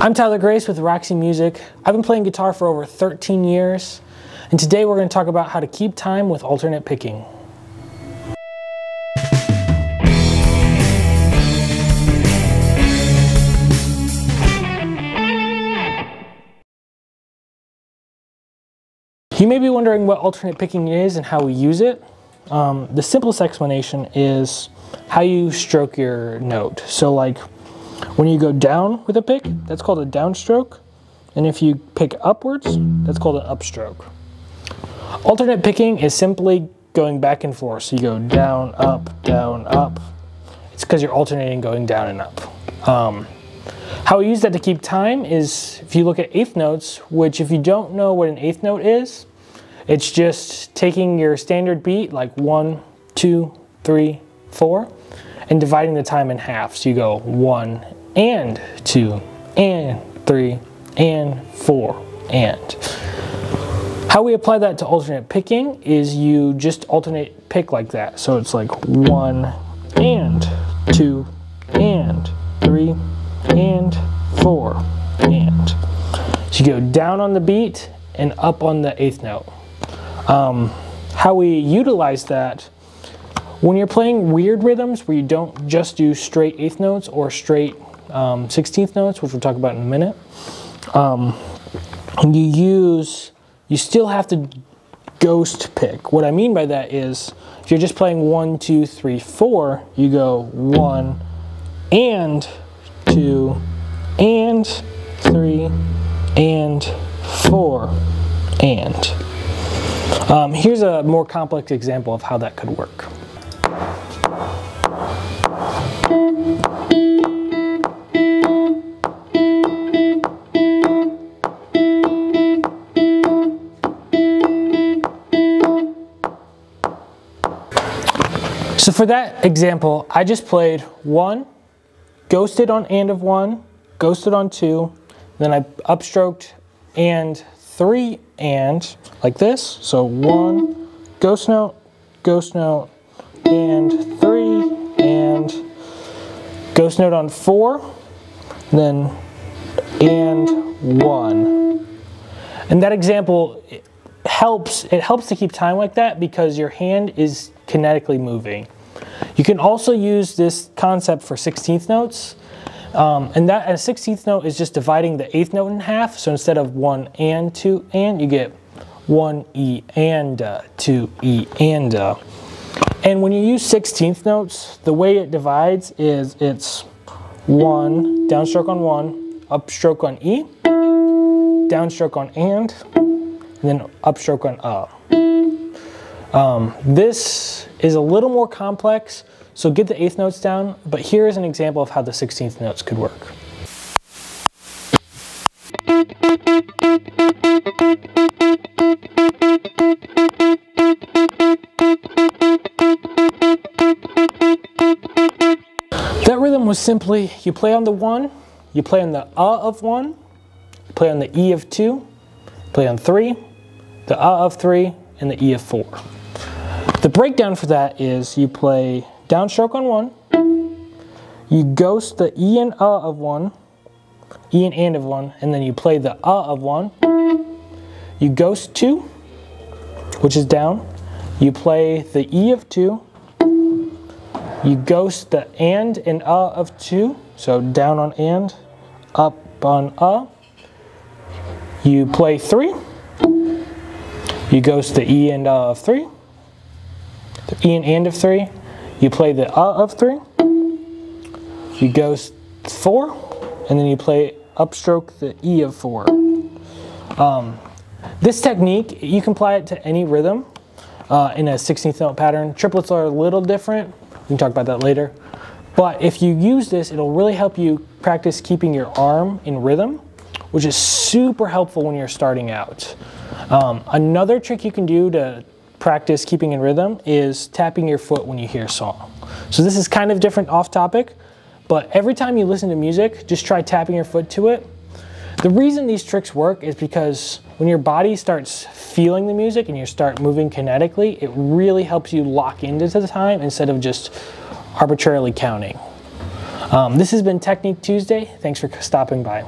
I'm Tyler Grace with Roxy Music. I've been playing guitar for over 13 years, and today we're going to talk about how to keep time with alternate picking. You may be wondering what alternate picking is and how we use it. The simplest explanation is how you stroke your note. So like when you go down with a pick, that's called a downstroke. And if you pick upwards, that's called an upstroke. Alternate picking is simply going back and forth. So you go down, up, down, up. It's because you're alternating going down and up. How we use that to keep time is if you look at eighth notes, which if you don't know what an eighth note is, it's just taking your standard beat, like 1, 2, 3, 4, and dividing the time in half. So you go 1 and 2 and 3 and 4 and. How we apply that to alternate picking is you just alternate pick like that. So it's like 1 and 2 and 3 and 4 and. So you go down on the beat and up on the eighth note. How we utilize that, when you're playing weird rhythms where you don't just do straight eighth notes or straight 16th notes, which we'll talk about in a minute, you still have to ghost pick. What I mean by that is if you're just playing 1, 2, 3, 4, you go 1 and 2 and 3 and 4 and. Here's a more complex example of how that could work. So for that example, I just played 1, ghosted on and of 1, ghosted on 2, then I upstroked and 3 and like this. So 1, ghost note, and 3 and ghost note on 4, then and 1. And that example it helps to keep time like that because your hand is kinetically moving. You can also use this concept for 16th notes. And a 16th note is just dividing the eighth note in half. So instead of 1 and 2 and, you get 1 E and 2 E and. And when you use 16th notes, the way it divides is it's 1, downstroke on 1, upstroke on E, downstroke on and then upstroke on This is a little more complex, so get the eighth notes down, but here is an example of how the 16th notes could work. That rhythm was simply, you play on the 1, you play on the of 1, you play on the E of 2, play on 3, the of 3, and the E of 4. The breakdown for that is you play downstroke on 1, you ghost the E and of 1, E and of 1, and then you play the of 1, you ghost 2, which is down, you play the E of 2, you ghost the and of 2, so down on and, up on you play 3, you ghost the E and of 3, the E and of 3, you play the of 3, you ghost 4, and then you play upstroke the E of 4. This technique, you can apply it to any rhythm in a 16th note pattern. Triplets are a little different. We can talk about that later. But if you use this, it'll really help you practice keeping your arm in rhythm, which is super helpful when you're starting out. Another trick you can do to practice keeping in rhythm is tapping your foot when you hear a song. So this is kind of different off topic, but every time you listen to music, just try tapping your foot to it. The reason these tricks work is because when your body starts feeling the music and you start moving kinetically, it really helps you lock into the time instead of just arbitrarily counting. This has been Technique Tuesday. Thanks for stopping by.